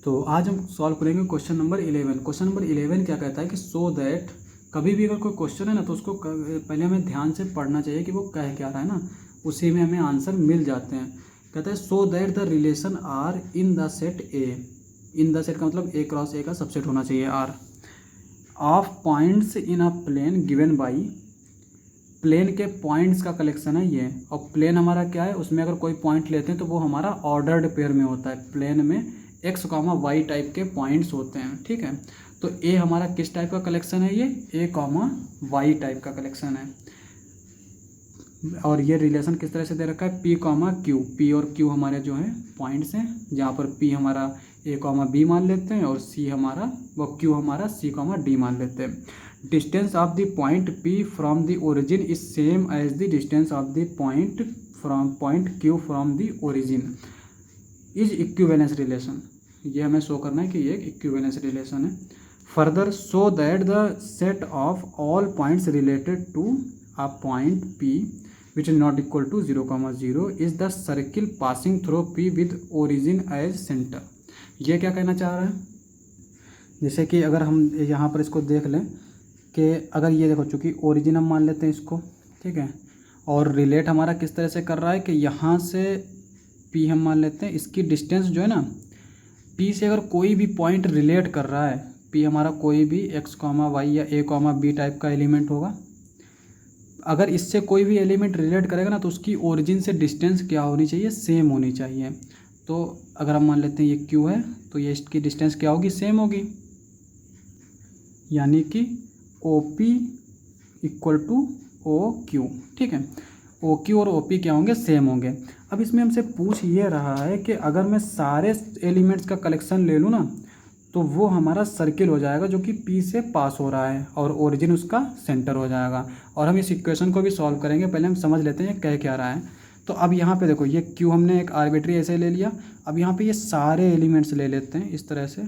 तो आज हम सॉल्व करेंगे क्वेश्चन नंबर 11। क्वेश्चन नंबर 11 क्या कहता है कि सो दैट, कभी भी अगर कोई क्वेश्चन है ना तो उसको पहले हमें ध्यान से पढ़ना चाहिए कि वो कह क्या रहा है ना, उसी में हमें आंसर मिल जाते हैं। कहता है so that the relation are in the set A, in the set का मतलब ए क्रॉस ए का सबसेट होना चाहिए R, of points in a plane given by, plane के पॉइंट्स का कलेक्शन है ये, और प्लेन हमारा क्या है, उसमें अगर कोई पॉइंट लेते हैं तो वो हमारा ऑर्डर्ड पेयर में होता है। प्लेन में एक्स कॉमा वाई टाइप के पॉइंट्स होते हैं, ठीक है। तो ए हमारा किस टाइप का कलेक्शन है, ये ए कॉमा वाई टाइप का कलेक्शन है। और ये रिलेशन किस तरह से दे रखा है, पी कॉमा क्यू, पी और क्यू हमारे जो है पॉइंट्स हैं, जहाँ पर पी हमारा ए कॉमा बी मान लेते हैं और सी हमारा वो क्यू हमारा सी कॉमा डी मान लेते हैं। Distance of the point P from the origin is same as the distance of the point from point Q from the origin is equivalence relation. ये हमें शो करना है कि ये एक इक्विवेलेंस रिलेशन है। Further so that the set of all points related to a point P which is not equal to 0,0 is the circle passing through P with origin as centre. ये क्या कहना चाह रहा है, जैसे कि अगर हम यहाँ पर इसको देख लें कि अगर ये देखो, चूँकि ओरिजिन हम मान लेते हैं इसको, ठीक है, और रिलेट हमारा किस तरह से कर रहा है कि यहाँ से पी हम मान लेते हैं, इसकी डिस्टेंस जो है ना, पी से अगर कोई भी पॉइंट रिलेट कर रहा है, पी हमारा कोई भी एक्स कॉमा वाई या ए कॉमा बी टाइप का एलिमेंट होगा, अगर इससे कोई भी एलिमेंट रिलेट करेगा ना तो उसकी ओरिजिन से डिस्टेंस क्या होनी चाहिए, सेम होनी चाहिए। तो अगर हम मान लेते हैं ये क्यू है तो ये इसकी डिस्टेंस क्या होगी, सेम होगी, यानी कि O P equal to O Q, ठीक है। ओ क्यू और ओ पी क्या होंगे, सेम होंगे। अब इसमें हमसे पूछ ये रहा है कि अगर मैं सारे एलिमेंट्स का कलेक्शन ले लूँ ना तो वो हमारा सर्किल हो जाएगा जो कि पी से पास हो रहा है और ओरिजिन उसका सेंटर हो जाएगा। और हम इस इक्वेशन को भी सॉल्व करेंगे, पहले हम समझ लेते हैं ये कह क्या रहा है। तो अब यहाँ पे देखो, ये क्यू हमने एक आर्बिट्री ऐसे ले लिया। अब यहाँ पे ये सारे एलिमेंट्स ले लेते हैं इस तरह से,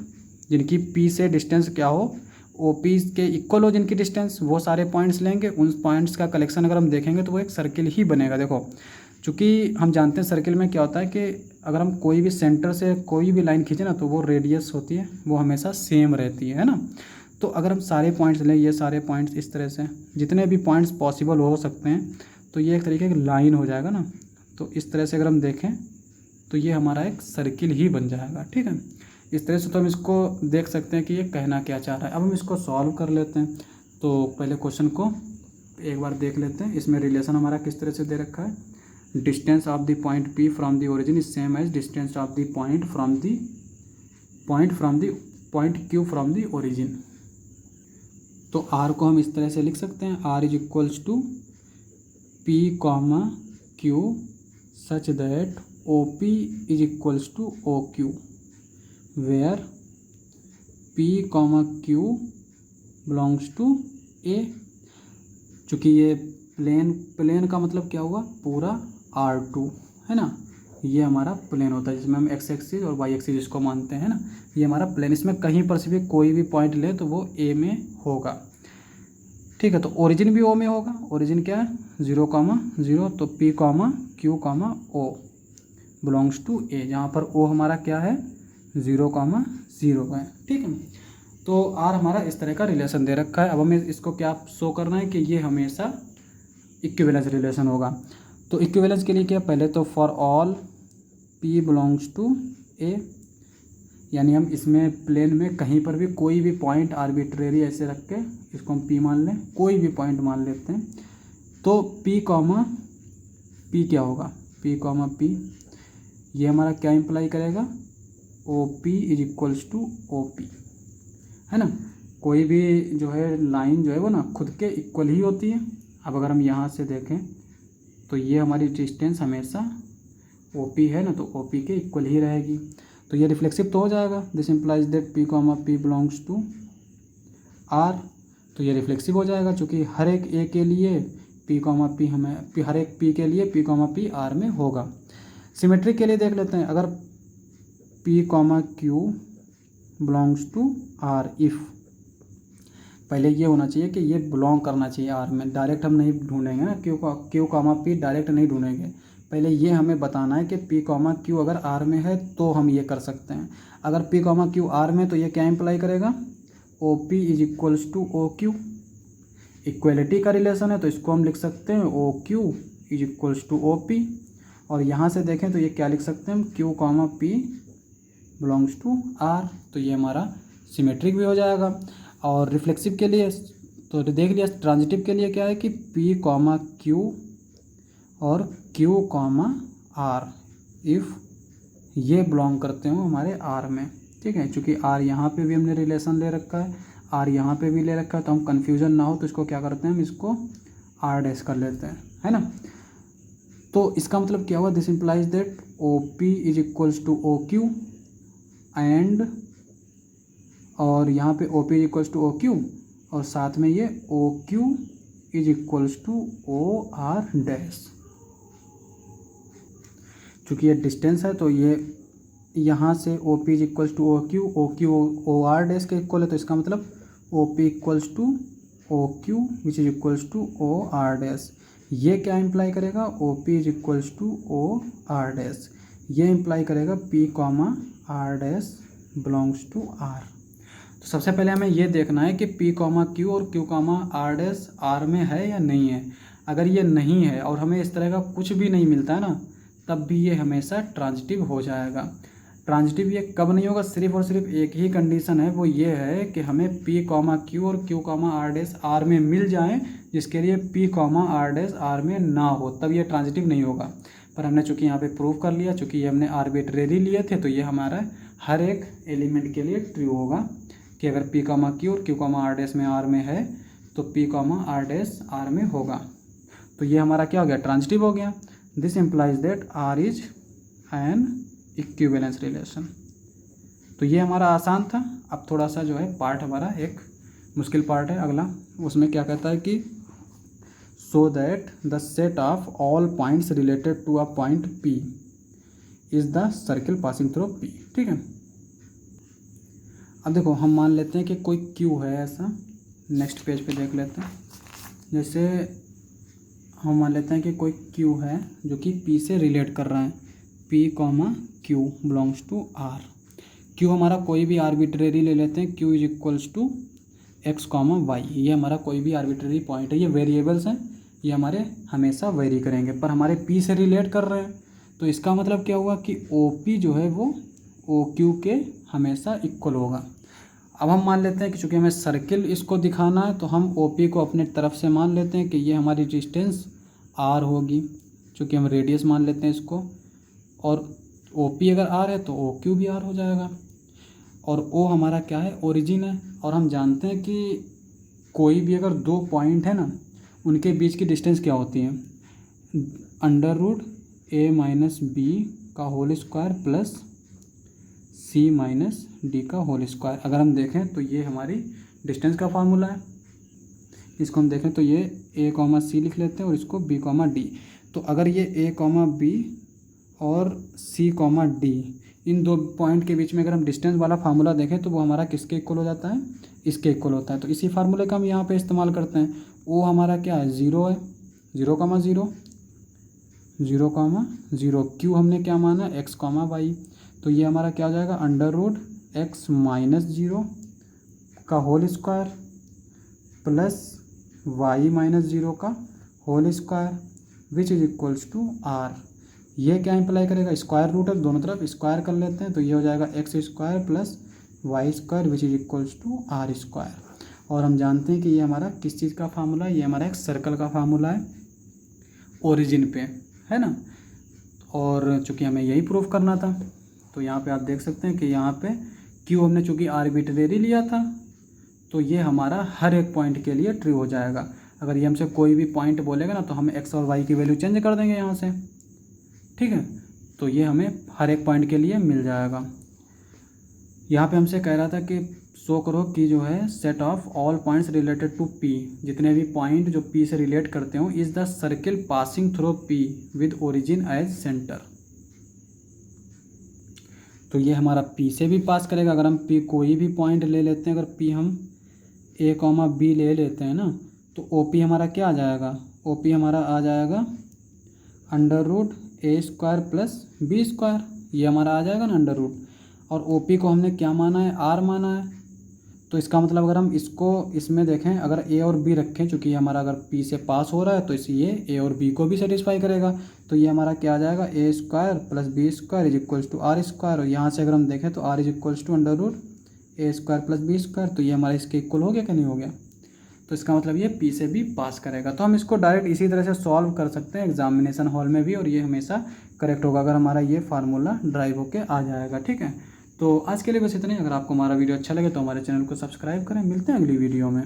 जिनकी पी से डिस्टेंस क्या हो, ओ पी के इक्वल हो जिनकी डिस्टेंस, वो सारे पॉइंट्स लेंगे। उन पॉइंट्स का कलेक्शन अगर हम देखेंगे तो वो एक सर्किल ही बनेगा। देखो, चूँकि हम जानते हैं सर्किल में क्या होता है कि अगर हम कोई भी सेंटर से कोई भी लाइन खींचे ना तो वो रेडियस होती है, वो हमेशा सेम रहती है ना। तो अगर हम सारे पॉइंट्स लें, ये सारे पॉइंट्स इस तरह से, जितने भी पॉइंट्स पॉसिबल हो सकते हैं, तो ये एक तरीके की लाइन हो जाएगा ना। तो इस तरह से अगर हम देखें तो ये हमारा एक सर्किल ही बन जाएगा, ठीक है। इस तरह से तो हम इसको देख सकते हैं कि ये कहना क्या चाह रहा है। अब हम इसको सॉल्व कर लेते हैं। तो पहले क्वेश्चन को एक बार देख लेते हैं। इसमें रिलेशन हमारा किस तरह से दे रखा है, distance of the point P from the origin is same as distance of the point from the point Q from the origin. तो आर को हम इस तरह से लिख सकते हैं, R is equals to P comma Q such that O P is equals to O Q where P comma Q belongs to A. चूँकि ये प्लेन का मतलब क्या हुआ, पूरा R2 है ना, ये हमारा प्लेन होता है जिसमें हम एक्स एक्सिस और वाई एक्सिस इसको मानते हैं ना। ये हमारा प्लेन, इसमें कहीं पर से भी कोई भी पॉइंट ले तो वो ए में होगा, ठीक है। तो ओरिजिन भी ओ में होगा, ओरिजिन क्या है 0,0, तो P comma Q comma O belongs to A, जहाँ पर ओ हमारा क्या है 0,0 है, ठीक है। तो आर हमारा इस तरह का रिलेशन दे रखा है। अब हमें इसको क्या शो करना है कि ये हमेशा इक्विवेलेंस रिलेशन होगा। तो इक्विवेलेंस के लिए क्या, पहले तो for all P belongs to A, यानी हम इसमें प्लेन में कहीं पर भी कोई भी पॉइंट आर्बिट्रेरी ऐसे रख के इसको हम पी मान लें, कोई भी पॉइंट मान लेते हैं। तो पी कॉमा पी क्या होगा, पी कॉमा पी, ये हमारा क्या इम्प्लाई करेगा, O P is equals to O P, है ना। कोई भी जो है लाइन जो है वो ना खुद के इक्वल ही होती है। अब अगर हम यहाँ से देखें तो ये हमारी डिस्टेंस हमेशा ओ पी है ना, तो ओ पी के इक्वल ही रहेगी। तो ये रिफ्लेक्सिव तो हो जाएगा, this implies that P comma P belongs to R. तो ये रिफ्लेक्सिव हो जाएगा, चूँकि हर एक ए के लिए पी कॉमा पी हमें हर एक पी के लिए पी कॉमा पी आर में होगा। सिमेट्रिक के लिए देख लेते हैं, अगर P comma Q belongs to R, if पहले ये होना चाहिए कि ये बिलोंग करना चाहिए आर में, डायरेक्ट हम नहीं ढूंढेंगे ना, क्यू कॉमा पी डायरेक्ट नहीं ढूंढेंगे, पहले ये हमें बताना है कि पी कॉमा क्यू अगर आर में है तो हम ये कर सकते हैं। अगर पी कॉमा क्यू आर में तो ये क्या इम्प्लाई करेगा, O P is equals to O Q. Equality का रिलेशन है तो इसको हम लिख सकते हैं O Q is equals to O P. और यहाँ से देखें तो ये क्या लिख सकते हैं हम, Q comma P belongs to R. तो ये हमारा सिमेट्रिक भी हो जाएगा। और रिफ्लेक्सिव के लिए तो देख लिया, ट्रांजिटिव के लिए क्या है कि पी कॉमा क्यू और क्यू कॉमा आर इफ़ ये बिलोंग करते हो हमारे आर में। ठीक है, चूँकि आर यहाँ पे भी हमने रिलेशन ले रखा है, आर यहाँ पे भी ले रखा है, तो हम कन्फ्यूज़न ना हो तो इसको क्या करते हैं, हम इसको आर डैश कर लेते हैं, है ना। तो इसका मतलब क्या हुआ, this implies that O P is equals to O Q and, और यहाँ पे O P is equals to O Q और साथ में ये O Q is equals to O R dash. चूँकि ये डिस्टेंस है तो ये यहाँ से O P is equals to O Q O R dash के इक्वल है, तो इसका मतलब O P equals to O Q which is equals to O R dash. ये क्या इम्प्लाई करेगा, O P is equals to O R dash. ये imply करेगा P comma R dash belongs to R. तो सबसे पहले हमें ये देखना है कि पी कॉमा क्यू और Q comma R dash R में है या नहीं है। अगर ये नहीं है और हमें इस तरह का कुछ भी नहीं मिलता है ना, तब भी ये हमेशा ट्रांजिटिव हो जाएगा। ट्रांजिटिव ये कब नहीं होगा, सिर्फ और सिर्फ एक ही कंडीशन है, वो ये है कि हमें पी कॉमा क्यू और Q comma R dash R में मिल जाएं, जिसके लिए P comma R dash R में ना हो, तब ये ट्रांजिटिव नहीं होगा। पर हमने चूँकि यहाँ पे प्रूव कर लिया, चूँकि ये हमने आर्बिट्रेरी लिए थे, तो ये हमारा हर एक एलिमेंट के लिए ट्रू होगा कि अगर पी कॉमा क्यू और क्यू कॉमा आर डैश में आर में है तो P comma R dash R में होगा। तो ये हमारा क्या हो गया, ट्रांजिटिव हो गया। This implies that R is an equivalence relation. तो ये हमारा आसान था। अब थोड़ा सा जो है पार्ट हमारा एक मुश्किल पार्ट है अगला। उसमें क्या कहता है कि so that the set of all points related to a point P is the circle passing through P. ठीक है, अब देखो हम मान लेते हैं कि कोई क्यू है ऐसा, नेक्स्ट पेज पे देख लेते हैं। जैसे हम मान लेते हैं कि कोई क्यू है जो कि पी से रिलेट कर रहा है, P comma Q belongs to R. Q हमारा कोई भी आर्बिट्रेरी ले लेते हैं, Q is equals to x comma y. ये हमारा कोई भी आर्बिट्रेरी पॉइंट है, ये वेरिएबल्स हैं, ये हमारे हमेशा वेरी करेंगे, पर हमारे पी से रिलेट कर रहे हैं। तो इसका मतलब क्या हुआ कि ओ पी जो है वो ओ क्यू के हमेशा इक्वल होगा। अब हम मान लेते हैं कि चूँकि हमें सर्किल इसको दिखाना है, तो हम ओ पी को अपने तरफ से मान लेते हैं कि ये हमारी डिस्टेंस आर होगी, चूँकि हम रेडियस मान लेते हैं इसको। और ओ पी अगर आर है तो ओ क्यू भी आर हो जाएगा। और ओ हमारा क्या है, ओरिजिन है। और हम जानते हैं कि कोई भी अगर दो पॉइंट है ना, उनके बीच की डिस्टेंस क्या होती है, अंडर रूट ए माइनस बी का होल स्क्वायर प्लस सी माइनस डी का होल स्क्वायर। अगर हम देखें तो ये हमारी डिस्टेंस का फार्मूला है। इसको हम देखें तो ये ए कॉमा सी लिख लेते हैं और इसको बी कॉमा डी। तो अगर ये ए कॉमा बी और सी कॉमा डी, इन दो पॉइंट के बीच में अगर हम डिस्टेंस वाला फार्मूला देखें तो वो हमारा किसके इक्वल हो जाता है, इसके इक्वल होता है। तो इसी फार्मूले का हम यहाँ पे इस्तेमाल करते हैं। वो हमारा क्या है, ज़ीरो है, zero comma zero, zero comma zero. Q हमने क्या माना, एक्स कॉमा वाई। तो ये हमारा क्या हो जाएगा, under root X minus zero का whole square plus Y minus zero का whole square which is equals to R. ये क्या इम्प्लाई करेगा, स्क्वायर रूट है, दोनों तरफ स्क्वायर कर लेते हैं, तो ये हो जाएगा x square plus y square which is equals to are square. और हम जानते हैं कि ये हमारा किस चीज़ का फार्मूला है, ये हमारा एक सर्कल का फार्मूला है ओरिजिन पे, है ना। और चूँकि हमें यही प्रूफ करना था, तो यहाँ पे आप देख सकते हैं कि यहाँ पे क्यू हमने चूँकि आर्बिट्रेरी लिया था, तो ये हमारा हर एक पॉइंट के लिए ट्रू हो जाएगा। अगर ये हमसे कोई भी पॉइंट बोलेगा ना, तो हम एक्स और वाई की वैल्यू चेंज कर देंगे यहाँ से, ठीक है। तो ये हमें हर एक पॉइंट के लिए मिल जाएगा। यहाँ पे हमसे कह रहा था कि शो करो कि जो है set of all points related to P, जितने भी पॉइंट जो पी से रिलेट करते हो, is the circle passing through P with origin as centre. तो ये हमारा पी से भी पास करेगा। अगर हम पी कोई भी पॉइंट ले लेते हैं, अगर पी हम ए कॉमा बी ले लेते हैं ना, तो ओ पी हमारा क्या आ जाएगा, ओ पी हमारा आ जाएगा under root A square plus B square, ये हमारा आ जाएगा ना अंडर रूट। और ओ पी को हमने क्या माना है, आर माना है। तो इसका मतलब अगर हम इसको इसमें देखें, अगर ए और बी रखें, चूँकि हमारा अगर पी से पास हो रहा है तो ये ए और बी को भी सेटिस्फाई करेगा। तो ये हमारा क्या आ जाएगा, A square plus B square is equals to are square. और यहाँ से अगर हम देखें तो R is equals to under root A square plus B square. तो ये हमारा इसके इक्वल हो गया कि नहीं हो गया। तो इसका मतलब ये पी से भी पास करेगा। तो हम इसको डायरेक्ट इसी तरह से सॉल्व कर सकते हैं एग्जामिनेशन हॉल में भी, और ये हमेशा करेक्ट होगा अगर हमारा ये फार्मूला ड्राइव होके आ जाएगा। ठीक है, तो आज के लिए बस इतना ही। अगर आपको हमारा वीडियो अच्छा लगे तो हमारे चैनल को सब्सक्राइब करें। मिलते हैं अगली वीडियो में।